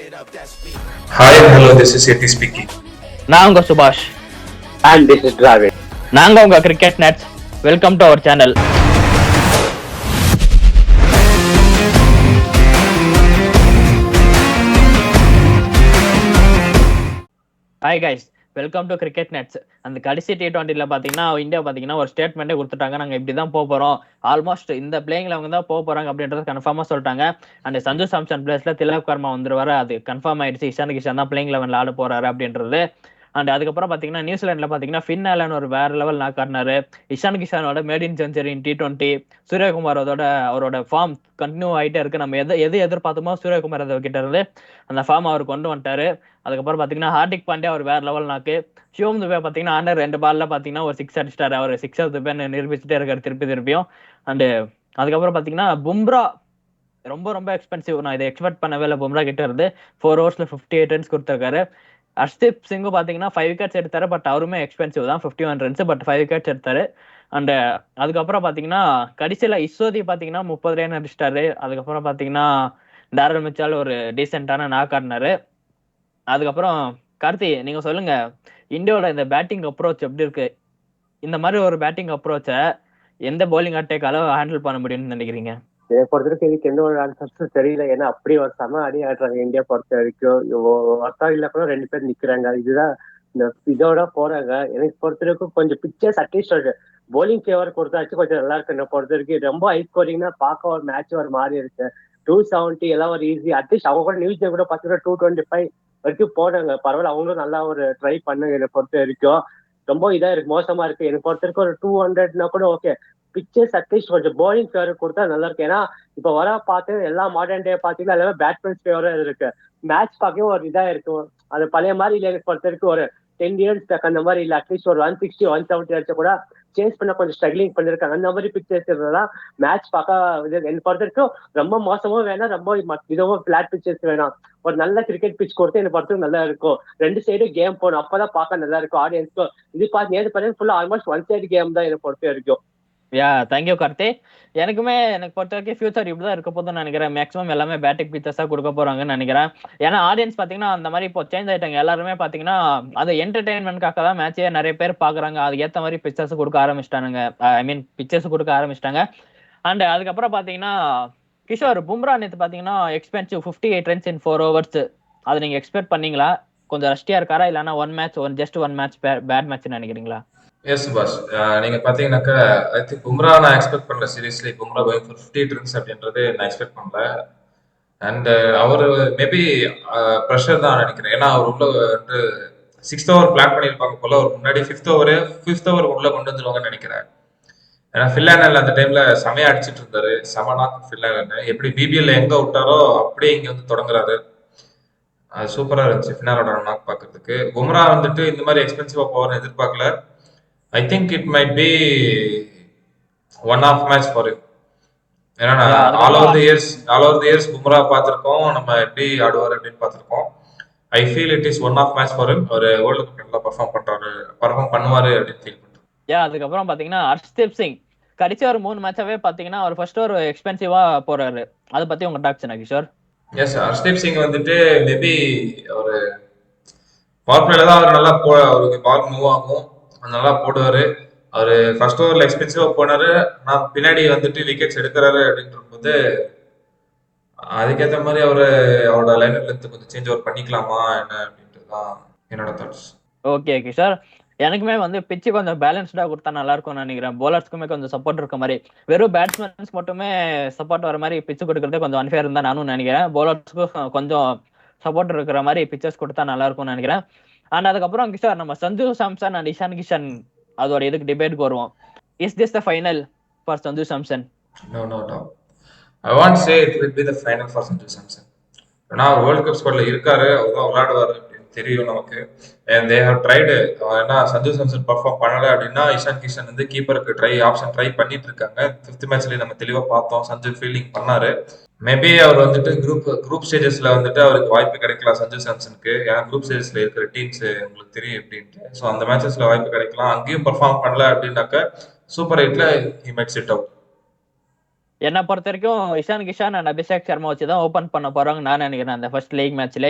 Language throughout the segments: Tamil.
Hi and hello, this is Yeti speaking. நான் உங்க சுபாஷ் and this is Dravid. நாங்க உங்க cricket nuts. Welcome to our channel. Hi guys, welcome to cricket nuts. அந்த கடைசி T20ல பாத்தீங்கன்னா இந்தியா பாத்தீங்கன்னா ஒரு ஸ்டேட்மெண்ட்டே கொடுத்துட்டாங்க. நாங்க இப்படிதான் போக போறோம், ஆல்மோஸ்ட் இந்த பிளேயிங்ல அவங்க தான் போக போறாங்க அப்படின்றது கன்ஃபார்மா சொல்லிட்டாங்க. அண்ட் சஞ்சு சாம்சன் பிளேஸ்ல திலக் வர்மா வந்துருவாரு, அது கன்ஃபார்ம் ஆயிடுச்சு. இஷான் கிஷன் தான் பிளேயிங் லெவன்ல ஆட போறாரு அப்படின்றது. அண்ட் அதுக்கப்புறம் பாத்தீங்கன்னா நியூசிலாந்துல பாத்தீங்கன்னா ஃபின் ஆலன் ஒரு வேற லெவல் நாக் ஆடினாரு. இஷான் கிஷானோட maiden century in T20. Suryakumar அவரோட ஃபார்ம் கண்டினியூ ஆயிட்டே இருக்கு. நம்ம எது எதிர்பார்த்தோமோ சூரியகுமார் கிட்ட இருந்து அந்த ஃபார்ம் அவர் கொண்டு வந்துட்டாரு. அதுக்கப்புறம் பாத்தீங்கன்னா ஹார்திக் பாண்டியா ஒரு வேற லெவல் நாக்கு. சிவம் துபே பாத்தீங்கன்னா அண்டர் 2 பால்ல பாத்தீங்கன்னா ஒரு 6 அடிச்சிட்டாரு. அவர் 6 துபேன்னு நிரூபிச்சுட்டே இருக்காரு திருப்பியும். அண்ட் அதுக்கப்புறம் பாத்தீங்கன்னா பும்ரா ரொம்ப ரொம்ப எக்ஸ்பென்சிவ். நான் இதை எக்ஸ்பெக்ட் பண்ணவே இல்லை. பும்ரா கிட்ட இருந்து 4 overs 58 runs கொடுத்துருக்காரு. ஹர்ஷ்தீப் சிங்கும் பாத்தீங்கன்னா 5 wickets எடுத்தாரு. பட் அவருமே எக்ஸ்பென்சிவ் தான், 51 runs, பட் 5 wickets எடுத்தாரு. அண்ட் அதுக்கப்புறம் பாத்தீங்கன்னா கடைசியில இஸ்வதி பாத்தீங்கன்னா 30 run அடிச்சிட்டாரு. அதுக்கப்புறம் பாத்தீங்கன்னா டாரல் மிச்சால் ஒரு டீசென்டான நாக் ஆடினாரு. அதுக்கப்புறம் கார்த்தி, நீங்க சொல்லுங்க, இந்தியாவோட இந்த பேட்டிங் அப்ரோச் எப்படி இருக்கு? இந்த மாதிரி ஒரு பேட்டிங் அப்ரோச்சை எந்த பவுலிங் அட்டேக்கால ஹேண்டில் பண்ண முடியும்னு நினைக்கிறீங்க? என்னை பொறுத்த வரைக்கும் இதுக்கு எந்த ஒரு ஆன்சர்ஸும் தெரியல. ஏன்னா அப்படி ஒரு செம அடி ஆடுறாங்க இந்தியா பொறுத்த வரைக்கும். ஒருத்தா இல்ல கூட 2 பேர் நிக்கிறாங்க. இதுதான் இதோட போறாங்க. எனக்கு பொறுத்த வரைக்கும் கொஞ்சம் பிக்சர்ஸ் அட்லீஸ்ட் ஒரு போலிங் ஃபேவர் கொடுத்தாச்சு கொஞ்சம் நல்லா இருக்கு. என்னை பொறுத்த வரைக்கும் ரொம்ப ஹை ஸ்கோரிங்னா பார்க்க ஒரு மேட்ச் ஒரு மாதிரி இருக்கு. 270 எல்லாம் ஒரு ஈஸி. அட்லீஸ்ட் அவங்க கூட நியூஸ்ல கூட பாத்தீங்கன்னா 225 வரைக்கும் போனாங்க. பரவாயில்ல, அவங்களும் நல்லா ஒரு ட்ரை பண்ணுங்க. என்னை பொறுத்த வரைக்கும் ரொம்ப இதா இருக்கு, மோசமா இருக்கு. எனக்கு பொறுத்த வரைக்கும் ஒரு 200னா கூட ஓகே. பிக்சர்ஸ் அட்லீஸ்ட் கொஞ்சம் போலிங் ஃபேவர் கொடுத்தா நல்லா இருக்கு. ஏன்னா இப்ப வர பார்த்து எல்லா மாடர்ன் டே பாத்தீங்கன்னா எல்லாமே பேட்ஸ்மேன்ஸ் ஃபேவரா இருக்கு. மேட்ச் பார்க்கவும் ஒரு இதா இருக்கும். அது பழைய மாதிரி இல்லை. எனக்கு பொறுத்த வரைக்கும் ஒரு 10 years பேக் அந்த மாதிரி இல்லை. அட்லீஸ்ட் ஒரு 160 170 அடிச்சா கூட சேஞ்ச் பண்ண கொஞ்சம் ஸ்ட்ரகிளிங் பண்ணிருக்காங்க. அந்த மாதிரி பிக்சர்ஸ் இருந்தாதான் மேட்ச் பார்க்க எனக்கு பொறுத்த வரைக்கும் ரொம்ப மோசமும் வேணாம், ரொம்ப இதுவும் பிளாட் பிக்சர்ஸ் வேணாம். ஒரு நல்ல கிரிக்கெட் பிச் கொடுத்து எனக்கு பொறுத்த நல்லா இருக்கும். 2 சைடும் கேம் போகணும், அப்பதான் பார்க்க நல்லா இருக்கும் ஆடியன்ஸ்க்கும். இது பார்த்து நேற்று பார்த்தீங்கன்னா ஃபுல்லா ஆல்மோஸ்ட் 1 side கேம் தான் எனக்கு பொறுத்த வரைக்கும். யா, தேங்க்யூ கார்த்தி. எனக்கு பொறுத்த வரைக்கும் ஃபியூச்சர் இப்படிதான் இருக்க போதுன்னு நினைக்கிறேன். மேக்ஸிமம் எல்லாமே பேட்டிங் பிச்சர்ஸா கொடுக்க போறாங்கன்னு நினைக்கிறேன். ஏன்னா ஆடியன்ஸ் பாத்தீங்கன்னா அந்த மாதிரி இப்போ சேஞ்ச் ஆயிட்டாங்க. எல்லாருமே பாத்தீங்கன்னா அது என்டர்டைன்மெண்ட்காக தான் மேட்சே நிறைய பேர் பாக்குறாங்க. அதுக்கு ஏத்த மாதிரி பிக்சர்ஸ் கொடுக்க ஆரம்பிச்சிட்டானுங்க. ஐ மீன் பிக்சர்ஸ் கொடுக்க ஆரம்பிச்சிட்டாங்க. அண்ட் அதுக்கப்புறம் பாத்தீங்கன்னா கிஷோர் பும்ரா நேற்று பாத்தீங்கன்னா எக்ஸ்பென்சிவ் 58 runs in 4 overs. அது நீங்க எக்ஸ்பெக்ட் பண்ணீங்களா? கொஞ்சம் ரஷ்டியா இருக்காரா, இல்லைன்னா ஜஸ்ட் ஒன் மேட்ச் பேட் மேட்ச்னு நினைக்கிறீங்களா? எஸ் சுபாஷ், நீங்க பாத்தீங்கன்னாக்கா ஐ திங்க் பும்ரா நான் எக்ஸ்பெக்ட் பண்ணல. Seriously Bumrah going for 58 runs அப்படின்றது நான் எக்ஸ்பெக்ட் பண்ணல. அண்ட் அவர் மேபி ப்ரெஷர் தான் நினைக்கிறேன். ஏன்னா அவர் உள்ள வந்து 6th over பிளான் பண்ணியிருப்பாங்க போல. ஒரு முன்னாடி 5th over உள்ள கொண்டு வந்துருவாங்கன்னு நினைக்கிறேன். ஏன்னா ஃபில்லானல் அந்த டைம்ல செமையா அடிச்சிட்டு இருந்தாரு. செமனாக்கு ஃபில்லானல் எப்படி பிபிஎல்ல எங்க விட்டாரோ அப்படியே இங்க வந்து தொடங்குறாரு. அது சூப்பரா இருந்துச்சு ஃபினாலோட நாக் பார்க்கறதுக்கு. பும்ரா வந்துட்டு இந்த மாதிரி எக்ஸ்பென்சிவா போவார்னு எதிர்பார்க்கல. I think it might be one off match for him. ஏன்னா all over the years Bumrah பார்த்திருக்கோம், நம்ம எப்படி ஆடுவார் அப்படின்னு பார்த்திருக்கோம். I feel it is one off match for him. ஒரு வேர்ல்டு கப் நல்லா பர்ஃபார்ம் பண்ணுவாரு அப்படின்னு ஃபீல் பண்றேன். அதுக்கப்புறம் பாத்தீங்கன்னா ஹர்ஷ்தீப் சிங் கடைசி ஒரு 3 மேட்சாவே பாத்தீங்கன்னா அவர் ஃபர்ஸ்ட் ஒரு எக்ஸ்பென்சிவா போறாரு. அதை பத்தி உங்க டாக்ஸ் என்ன கிஷோர்? எஸ், ஹர்ஷ்தீப் சிங் வந்துட்டு மேபி ஒரு பவர் பிளேல தான் அவர் நல்லா அவருக்கு பால் மூவ் ஆகும், நல்லா போடுவாரு. அவரு ஃபர்ஸ்ட் ஓவர்ல எக்ஸ்பென்சிவா போனாரு. நான் பின்னாடி வந்துட்டு விக்கெட்ஸ் எடுக்கிறாரு அப்படின்ற போது அதுக்கேற்ற மாதிரி அவரோட லைனப் லென்த் கொஞ்சம் சேஞ்ச் ஓவர் பண்ணிக்கலாமா என்ன அப்படின்ட்டு தான் என்னோட தாட்ஸ். ஓகே கிஷோர், எனக்குமே பிச்சு கொஞ்சம் பேலன்ஸ்டா கொடுத்தா நல்லா இருக்கும்னு நினைக்கிறேன். போலர்ஸ்க்குமே கொஞ்சம் சப்போர்ட் இருக்க மாதிரி, வெறும் பேட்ஸ்மேன்ஸ் மட்டுமே சப்போர்ட் வர மாதிரி பிச்சு கொடுக்கறது கொஞ்சம் அன்ஃபேர் தான் நானும் நினைக்கிறேன். போலர்ஸ்க்கும் கொஞ்சம் சப்போர்ட் இருக்கிற மாதிரி பிச்சர்ஸ் கொடுத்தா நல்லா இருக்கும்னு நினைக்கிறேன். அண்ட் அதுக்கப்புறம் கிஷோர், நம்ம சஞ்சு சாம்சன் அண்ட் இஷான் கிஷன் அதோட இதுக்கு டிபேட்க்கு வருவோம். Is this the final for Sanju Samson? No. I won't say it will be the final for Sanju Samson. ஏன்னா அவர் வேர்ல்ட் கப் ஸ்குவாட்ல இருக்காரு, அவர்தான் விளையாடுவாரு அப்படின்னு தெரியும் நமக்கு. And they have tried. ஏன்னா சஞ்சு சாம்சன் பர்ஃபார்ம் பண்ணல அப்படின்னா இஷான் கிஷன் வந்து கீப்பருக்கு ஆப்ஷன் ட்ரை பண்ணிட்டு இருக்காங்க. 5th மேட்ச்லயே நம்ம தெளிவா பார்த்தோம், சஞ்சு ஃபீல்டிங் பண்ணாரு. மேபி அவர் வந்துட்டு குரூப் ஸ்டேஜஸ்ல வந்துட்டு அவருக்கு வாய்ப்பு கிடைக்கலாம் சஞ்சு சாம்சனுக்கு. ஏன்னா குரூப் ஸ்டேஜஸ்ல இருக்கிற டீம்ஸ் உங்களுக்கு தெரியும் எப்படின்ட்டு. ஸோ அந்த மேட்சஸ்ல வாய்ப்பு கிடைக்கலாம். அங்கேயும் பர்ஃபார்ம் பண்ணல அப்படின்னாக்க சூப்பர் 8ல ஹி மைட் சிட் அவுட். என்னை பொறுத்த வரைக்கும் இஷான் கிஷான் அண்ட் அபிஷேக் சர்மா வச்சு தான் ஓப்பன் பண்ண போறாங்க நான் நினைக்கிறேன் அந்த ஃபர்ஸ்ட் லீக் மேட்ச்ல.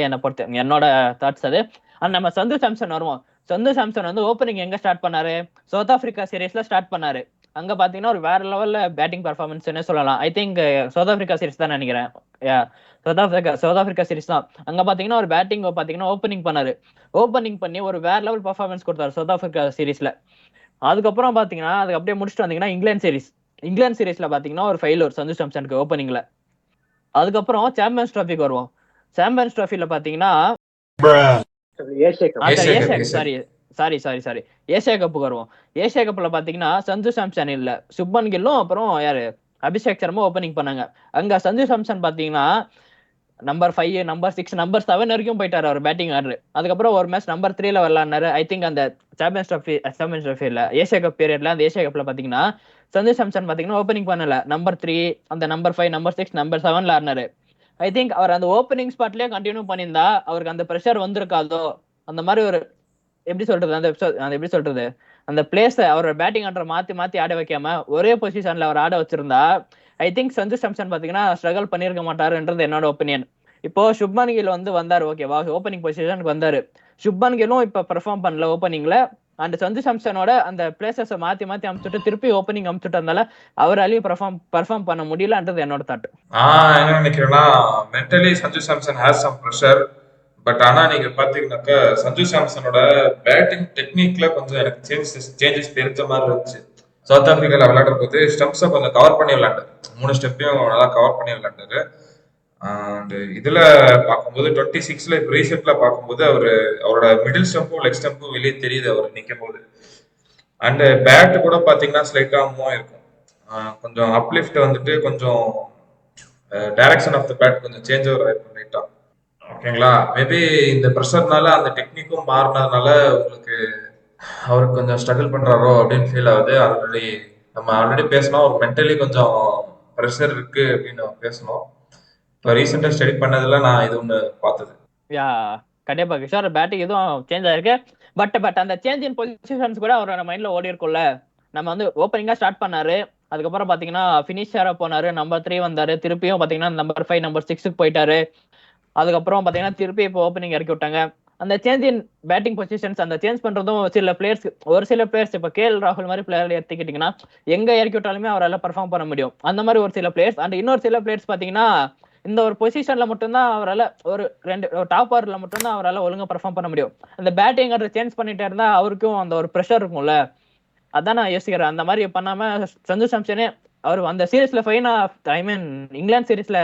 என்னோட தாட்ஸ் அது. அண்ட் நம்ம சந்து சாம்சன் வருவோம். சந்து சாம்சன் வந்து ஓப்பனிங் எங்க ஸ்டார்ட் பண்ணாரு? சவுத் ஆப்பிரிக்கா சீரீஸ்ல ஸ்டார்ட் பண்ணாரு. அங்க பாத்தீங்கன்னா ஒரு வேற லெவல்ல பேட்டிங் பர்ஃபார்மன்ஸ்னே சொல்லலாம். I think south Africa series தான் நினைக்கிறேன். சவுத் ஆப்பிரிக்கா சீரீஸ் தான். அங்க பாத்தீங்கன்னா ஒரு பேட்டிங் பாத்தீங்கன்னா ஓப்பனிங் பண்ணாரு. ஓப்பனிங் பண்ணி ஒரு வேற லெவல் பர்ஃபார்மன்ஸ் கொடுத்தாரு சவுத் ஆப்பிரிக்கா சீரீஸ்ல. அதுக்கப்புறம் பாத்தீங்கன்னா அதுக்கு அப்படியே முடிச்சுட்டு வந்தீங்கன்னா இங்கிலாந்து சீரீஸ்ல பாத்தீங்கன்னா ஒரு ஃபெயிலூர் சந்து சாம்சனுக்கு ஓப்பனிங்ல. அதுக்கப்புறம் சாம்பியன்ஸ் ட்ராஃபிக்கு வருவோம். சாம்பியன்ஸ் ட்ராஃபில பாத்தீங்கன்னா ஏசியா கப் ஏசியா கப்புக்கு வருவோம். ஏசியா கப்ல பாத்தீங்கன்னா சந்து சாம்சன் இல்ல, சுப்மன் கில்லும் அப்புறம் யாரு அபிஷேக் சர்மா ஓப்பனிங் பண்ணாங்க. அங்க சந்து சாம்சன் பாத்தீங்கன்னா நம்பர் 5, நம்பர் 6, நம்பர் 7 வரைக்கும் போயிட்டாரு அவர் பேட்டிங் ஆடுற. அதுக்கப்புறம் ஒரு மேட்ச் நம்பர் 3ல விளையாடினாரு. ஐ திங்க் அந்த சாம்பியன்ஸ் ட்ராஃபி இல்ல, ஏசியா கப் பீரியட்ல அந்த ஏசியா கப்ல பாத்தீங்கன்னா சந்து சாம்சன் பாத்தீங்கன்னா ஓப்பனிங் பண்ணல. நம்பர் 3, அந்த நம்பர் 5, நம்பர் 6, நம்பர் 7ல ஆடினாரு. ஐ திங்க் அவர் அந்த ஓப்பனிங் ஸ்பாட்லயே கண்டினியூ பண்ணியிருந்தா அவருக்கு அந்த ப்ரெஷர் வந்திருக்காதோ. அந்த மாதிரி ஒரு எப்படி சொல்றது எப்படி சொல்றது அந்த பிளேஸ அவரோட பேட்டிங் ஆர்டரை மாத்தி மாத்தி ஆட வைக்காம ஒரே பொசிஷன்ல அவர் ஆட வச்சிருந்தா ஐ திங்க் சஞ்சு சாம்சன் பாத்தீங்கன்னா ஸ்ட்ரகிள் பண்ணிருக்க மாட்டாருன்றது என்னோட ஒப்பீனியன். இப்போ சுப்மன் கில் வந்து வந்தாரு, ஓகேவா, ஓப்பனிங் பொசிஷனுக்கு வந்தாரு. சுப்மன் கில்லும் இப்ப பெர்ஃபார்ம் பண்ணல ஓப்பனிங்ல. அண்ட் சஞ்சு சாம்சனோட அந்த பிளேசஸ் மாத்தி மாத்தி அமுச்சுட்டு திருப்பி ஓப்பனிங் அமுச்சுட்டதுனால அவராலையும் பெர்ஃபார்ம் பண்ண முடியலன்றது என்னோட தாட். நான் என்ன நினைக்கிறேன்னா, mentally Sanju Samson has some pressure. But ஆனா நீங்க பாத்தீங்கன்னாக்கா சஞ்சு சாம்சனோட பேட்டிங் டெக்னிக்ல கொஞ்சம் எனக்கு சேஞ்சஸ் தெரிஞ்ச மாதிரி இருந்துச்சு. சவுத் ஆப்பிரிக்கால விளையாடும் போது ஸ்டெப்ஸை கொஞ்சம் கவர் பண்ணி விளையாண்டாரு. 3 ஸ்டெப்பையும் நல்லா கவர் பண்ணி விளையாண்டாரு. அண்ட் இதுல பார்க்கும்போது 26ல இப்போ ரீசெண்ட்ல பார்க்கும்போது அவரோட மிடில் ஸ்டெம்பும் லெக் ஸ்டெம்பும் வெளியே தெரியுது அவர் நிற்கும் போது. அண்ட் பேட் கூட பாத்தீங்கன்னா ஸ்லைட்டா மூவ் இருக்கும். கொஞ்சம் அப்லிஃப்ட் வந்துட்டு கொஞ்சம் டைரக்ஷன் ஆஃப் த பேட் கொஞ்சம் சேஞ்ச் ஓவர் ஆயிருக்கும் லைட்டா. ஓகேங்களா? மேபி இந்த ப்ரெஷர்னால அந்த டெக்னிக்கும் மாறினதுனால உங்களுக்கு அவருக்கு கொஞ்சம் ஸ்ட்ரகிள் பண்றாரோ அப்படின்னு ஃபீல் ஆகுது. நம்ம ஆல்ரெடி பேசணும், ஒரு மென்டலி கொஞ்சம் ப்ரெஷர் இருக்கு அப்படின்னு பேசணும். இப்போ ரீசெண்டாக ஸ்டடி பண்ணதுல நான் இது ஒன்று பார்த்தது. யா கண்டிப்பா கிஷோர் பேட்டிங் எதுவும் சேஞ்ச் ஆயிருக்கு. பட் அந்த சேஞ்ச் இன் பொசிஷன்ஸ் கூட அவரோட மைண்ட்ல ஓடி இருக்கும்ல. நம்ம வந்து ஓப்பனிங்கா ஸ்டார்ட் பண்ணாரு, அதுக்கப்புறம் பாத்தீங்கன்னா பினிஷரா போனாரு, நம்பர் 3 வந்தாரு, திருப்பியும் பாத்தீங்கன்னா நம்பர் 5, நம்பர் 6க்கு போயிட்டாரு. அதுக்கப்புறம் பாத்தீங்கன்னா திருப்பி இப்போ ஓப்பனிங் இறக்கி விட்டாங்க. அந்த சேஞ்ச் இன் பேட்டிங் பொசிஷன்ஸ் அந்த சேஞ்ச் பண்றதும் ஒரு சில பிளேயர்ஸ் இப்ப கேஎல் ராகுல் மாதிரி பிளேயர் எடுத்துக்கிட்டீங்கன்னா எங்க இறக்கி விட்டாலுமே அவரால் பெர்ஃபார்ம் பண்ண முடியும். அந்த மாதிரி ஒரு சில பிளேயர்ஸ். அண்ட் இன்னொரு சில பிளேயர்ஸ் பாத்தீங்கன்னா இந்த ஒரு பொசிஷன்ல மட்டும்தான் அவரால் ஒரு டாப் ஆர்டர்ல மட்டும்தான் அவரால் ஒழுங்கா பெர்ஃபார்ம் பண்ண முடியும். அந்த பேட்டிங் சேஞ்ச் பண்ணிட்டே இருந்தா அவருக்கும் அந்த ஒரு ப்ரெஷர் இருக்கும்ல. அதான் நான் யோசிக்கிறேன். அந்த மாதிரி பண்ணாம சஞ்சு சாம்சனே அவர் அந்த சீரீஸ்ல இங்கிலாந்து சீரீஸ்ல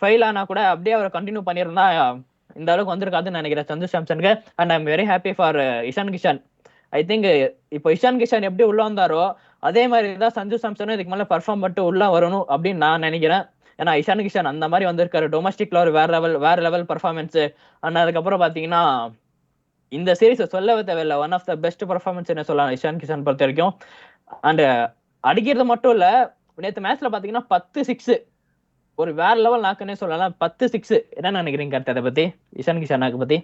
ஃபெயில் ஆனா கூட அப்படியே அவர் கண்டினியூ பண்ணியிருந்தா இந்த அளவுக்கு வந்திருக்காதுன்னு நினைக்கிறேன் சஞ்சு சாம்சனுக்கு. And I am very happy for Ishan Kishan. I think இப்போ இஷான் கிஷான் எப்படி உள்ள வந்தாரோ அதே மாதிரி தான் சஞ்சு சாம்சனும் இதுக்கு மேல பெர்ஃபார்ம் பண்ணிட்டு உள்ள வரணும் அப்படின்னு நான் நினைக்கிறேன். ஏன்னா இஷான் கிஷான் அந்த மாதிரி வந்திருக்காரு. டொமஸ்டிக்ல ஒரு வேற லெவல் பர்ஃபார்மன்ஸ். அண்ட் அதுக்கப்புறம் பாத்தீங்கன்னா இந்த சீரீஸ் சொல்லவே தேவையில்லை, one of the best performance என்ன சொல்லலாம் இஷான் கிஷான் பொறுத்த வரைக்கும். அண்ட் அடிக்கிறது மட்டும் இல்ல, நேற்று மேட்ச்ல பாத்தீங்கன்னா 10 6 ஒரு வேற லெவல் நாக்குன்னே சொல்லலாம். 10 6 என்ன நினைக்கிறீங்க கரெக்ட் அதை பத்தி, இஷான் கிஷான் நாக்கு பத்தி?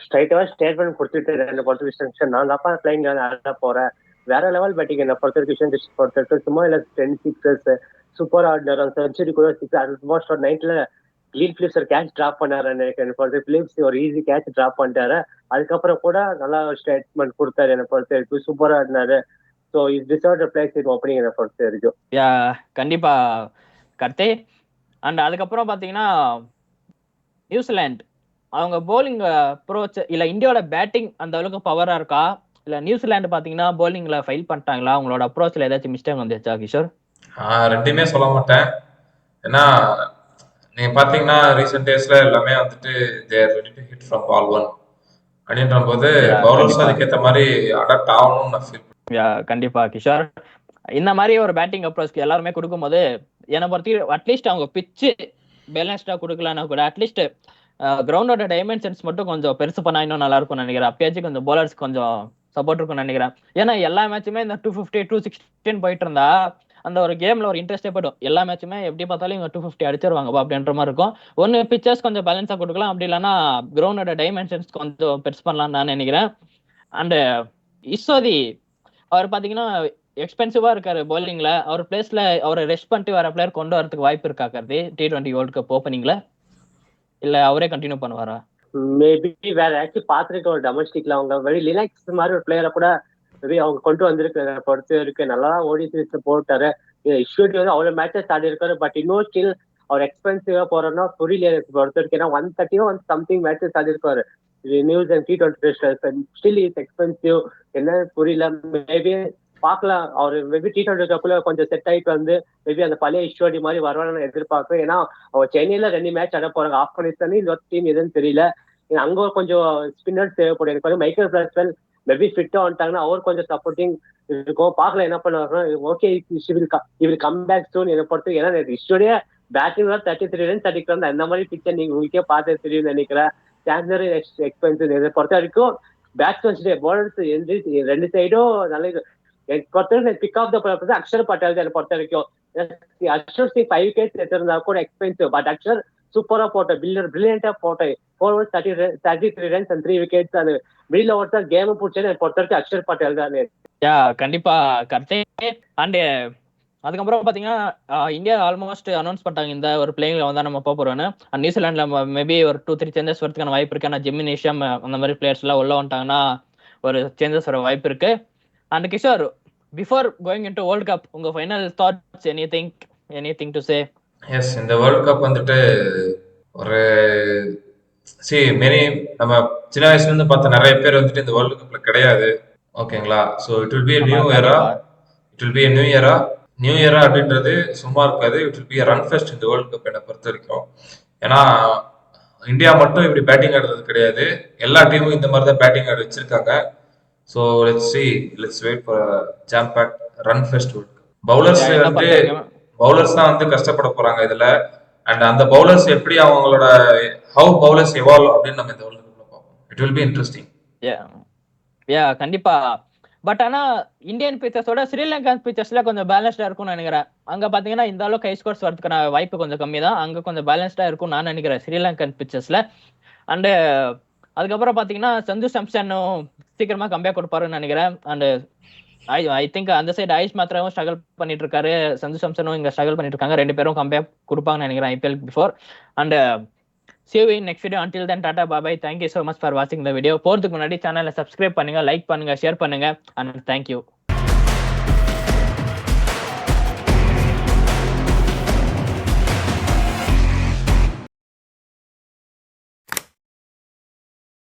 ஸ்ட்ரைட்டாவா ஸ்டேட்மெண்ட் கொடுத்துட்டு என்ன பொறுத்த விஷயம் நான் அப்பா பிளைங் ஆட போறேன், வேற லெவல் பேட்டிங் என்ன பொறுத்த வரைக்கும் பொறுத்த வரைக்கும் சும்மா இல்ல 10 6 சூப்பர் ஆர்டர் செஞ்சுரி கூட 6 ஆல்மோஸ்ட் ஒரு நைட்ல கிளீன் பிலிப்ஸ் ஒரு கேட்ச் டிராப் பண்ணாரு. எனக்கு பொறுத்த பிலிப்ஸ் ஒரு ஈஸி கேட்ச் டிராப் பண்ணிட்டாரு. அதுக்கப்புறம் கூட நல்லா ஒரு ஸ்டேட்மெண்ட் கொடுத்தாரு. என்னை பொறுத்த வரைக்கும் சூப்பரா இருந்தாரு. So is deserve the place in opening என்னை பொறுத்த வரைக்கும். யா கண்டிப்பா கர்த்தே. அண்ட் அதுக்கப்புறம் பாத்தீங்கன்னா நியூசிலாந்து அவங்க போலிங் அப்ரோச் இல்ல இந்தியாவோட பேட்டிங் அந்த அளவுக்கு பவரா இருக்கா, இல்ல நியூசிலாந்து பாத்தீங்கன்னா போலிங்ல ஃபெயில் பண்ணிட்டாங்களா, அவங்களோட அப்ரோச்ல ஏதாச்சும் மிஸ்டேக் வந்துச்சா கிஷோர்? ரெண்டுமே சொல்ல மாட்டேன். ஏன்னா நீங்க பாத்தீங்கன்னா ரீசெண்ட் டேஸ்ல எல்லாமே வந்துட்டு தேர் ரெடி டு ஹிட் ஃப்ரம் பால் 1 அப்படின்ற போது பவுலர்ஸ் அதுக்கேற்ற மாதிரி அடாப்ட் ஆகணும்னு நான் ஃபீல் பண்ணுறேன். கண்டிப்பா கிஷோர், இந்த மாதிரி ஒரு பேட்டிங் அப்ரோச்க்கு எல்லாருமே கொடுக்கும்போது என்னை பொறுத்த அட்லீஸ்ட் அவங்க பிச்சு பேலன்ஸ்டா கொடுக்கலன்னா கூட அட்லீஸ்ட் கிரவுண்டோட டைமென்ஷன்ஸ் மட்டும் கொஞ்சம் பெருசு பண்ணா இன்னும் நல்லா இருக்கும்னு நினைக்கிறேன். அப்பயாச்சும் கொஞ்சம் போலர்ஸ் கொஞ்சம் சப்போர்ட் இருக்கும்னு நினைக்கிறேன். ஏன்னா எல்லா மேட்சுமே இந்த 250 216 போயிட்டு இருந்தா அந்த ஒரு கேம்ல ஒரு இன்ட்ரெஸ்டே போயிடும். எல்லா மேட்சுமே எப்படி பார்த்தாலும் இவங்க 250 அடிச்சிருவாங்கப்பா அப்படின்ற மாதிரி இருக்கும். ஒன்னு பிச்சர்ஸ் கொஞ்சம் பேலன்ஸா கொடுக்கலாம், அப்படி இல்லைன்னா கிரவுண்டோட டைமென்ஷன்ஸ் கொஞ்சம் பெருசு பண்ணலாம்னு நான் நினைக்கிறேன். அண்ட் இஸ்வதி அவர் பாத்தீங்கன்னா எக்ஸ்பென்சிவா இருக்காரு bowlingல. அவர் பிளேஸ்ல அவரை ரெஸ்ட் பண்ணிட்டு வர பிளேயர் கொண்டு வரதுக்கு வாய்ப்பு இருக்கா கார்த்தி T20 வேர்ல்ட் கப் ஓப்பனிங்ல? இல்ல அவரே கண்டினியூ பண்ணுவாரா? மேபி வேற ஏதாச்சும் பாத்துருக்க ஒரு டொமஸ்டிக்ல அவங்க வெரி லினக்ஸ் மாதிரி ஒரு பிளேயரை கூட மேபி அவங்க கொண்டு வந்திருக்க பொறுத்து இருக்கு. நல்லா ஓடி சீரிஸ் போட்டாரு. இஷ்யூட்டி வந்து அவ்வளவு மேட்சஸ் ஆடி இருக்காரு. பட் இன்னும் ஸ்டில் அவர் எக்ஸ்பென்சிவா போறோம்னா புரியல எனக்கு பொறுத்த வரைக்கும். ஏன்னா 130 சம்திங் மேட்சஸ் ஆடி இருக்காரு news and T20 still is expensive. என்ன புரியல. மேபி பார்க்கலாம். அவர் மேபி T20 கப்புல கொஞ்சம் செட் ஆயிட்டு வந்து மேபி அந்த பழைய இஷ்யூடி மாதிரி வருவான்னு எதிர்பார்ப்பேன். ஏன்னா அவர் சென்னையில 2 மேட்ச் ஆட போறாங்க. ஆப்கானிஸ்தான் இன்னொரு டீம் எதுன்னு தெரியல. அங்க கொஞ்சம் ஸ்பின்னர்ஸ் தேவைப்படும். எனக்கு வந்து மைக்கேல் பிளாஸ்வெல் மேபி ஃபிட்டா வந்துட்டாங்கன்னா அவர் கொஞ்சம் சப்போர்ட்டிங் இருக்கும். பார்க்கலாம் என்ன பண்ணுவாங்க. ஓகே இவர் கம் பேக் சூன் என்னை பொறுத்து. ஏன்னா இஷ்டோடைய பேட்டிங் 33 ரன்ஸ் அடிக்கிறாங்க. அந்த மாதிரி பிக்சர் நீங்க உங்களுக்கே பார்த்து தெரியும் நினைக்கிறேன். Cancer expensive. இதை பொறுத்த வரைக்கும் பேட்ஸ்மேன்ஸ் பவுலர்ஸ் ரெண்டு சைடும் நல்ல எனக்கு பொறுத்த pick of the Axar Patel என்னை பொறுத்த வரைக்கும். அக்ஷர் சிங் 5 விக்கெட்ஸ் எடுத்திருந்தா கூட எக்ஸ்பென்சிவ். பட் அக்ஷர் சூப்பரா போட்ட பிரில்லியண்டா போட்ட 4 overs 33 runs and 3 wickets. அது மிடில் ஓவர் தான் கேம் பிடிச்சது எனக்கு பொறுத்த வரைக்கும் அக்ஷர் பட்டேல் தான். கண்டிப்பா கரெக்டே. அண்ட் அதுக்கப்புறம் பாத்தீங்கன்னா இந்தியா ஆல்மோஸ்ட் அனௌன்ஸ் பண்ணிட்டாங்க இந்த ஒரு பிளேயிங்ல வந்தா நம்ம போறோம்னு. நியூசிலாந்துல மேபி ஒரு 2-3 சேஞ்சஸ் வரதுக்கான வாய்ப்பு இருக்கு. ஆனா ஜெமின் ஏஷியம் அந்த மாதிரி பிளேயர்ஸ் எல்லாம் உள்ள வந்துட்டாங்கன்னா ஒரு சேஞ்சஸ் வர வாய்ப்பு இருக்கு. And Kishore, before going into world cup உங்க final thoughts anything to say? Yes, இந்த வேர்ல்ட் கப் வந்துட்டு ஒரு மெனி நம்ம சின்ன வயசுல இருந்து பார்த்த நிறைய பேர் வந்துட்டு இந்த வேர்ல்டு கப்ல கிடையாது. ஓகேங்களா? So it will be new era. It will be new era அப்படின்றது சும்மா இருக்காது. It will be run fest இந்த வேர்ல்டு கப் என்னை பொறுத்த வரைக்கும். ஏன்னா இந்தியா மட்டும் இப்படி பேட்டிங் ஆடுறது கிடையாது. எல்லா டீமும் இந்த மாதிரி தான் பேட்டிங் ஆடி வச்சிருக்காங்க. So let's wait for jam pack run fest world cup. Bowlers தான் வந்து கஷ்டப்பட போறாங்க இதுல. அண்ட் அந்த பவுலர்ஸ் எப்படி அவங்களோட ஹவு பவுலர்ஸ் எவால்வ் அப்படின்னு நம்ம இந்த வேர்ல்ட் கப்ல பார்ப்போம். It will be interesting. கண்டிப்பா. பட் ஆனா இந்தியன் பிச்சர்ஸோட ஸ்ரீலங்கன் பிச்சர்ஸ்ல கொஞ்சம் பேலன்ஸ்டா இருக்கும்னு நினைக்கிறேன். அங்க பாத்தீங்கன்னா இந்த அளவுக்கு ஹை ஸ்கோர்ஸ் வரதுக்கான வாய்ப்பு கொஞ்சம் கம்மி தான். அங்க கொஞ்சம் பேலன்ஸ்டா இருக்கும் நான் நினைக்கிறேன் ஸ்ரீலங்கன் பிச்சர்ஸ்ல. அண்ட் அதுக்கப்புறம் பாத்தீங்கன்னா சந்து சாம்சனும் சீக்கிரமா கம்பேக் கொடுப்பாருன்னு நினைக்கிறேன். அண்ட் ஐ திங்க் அந்த சைடு ஆயுஷ் மாத்ராவும் ஸ்ட்ரகிள் பண்ணிட்டு இருக்காரு. சந்து சாம்சனும் இங்க ஸ்ட்ரகிள் பண்ணிட்டு இருக்காங்க. 2 பேரும் கம்பேக் கொடுப்பாங்கன்னு நினைக்கிறேன் IPL before. And see you in next video. Until then, tata, bye bye. Thank you so much for watching the video. போறதுக்கு முன்னாடி சேனலை சப்ஸ்கிரைப் பண்ணுங்க, லைக் பண்ணுங்க, ஷேர் பண்ணுங்க. and thank you.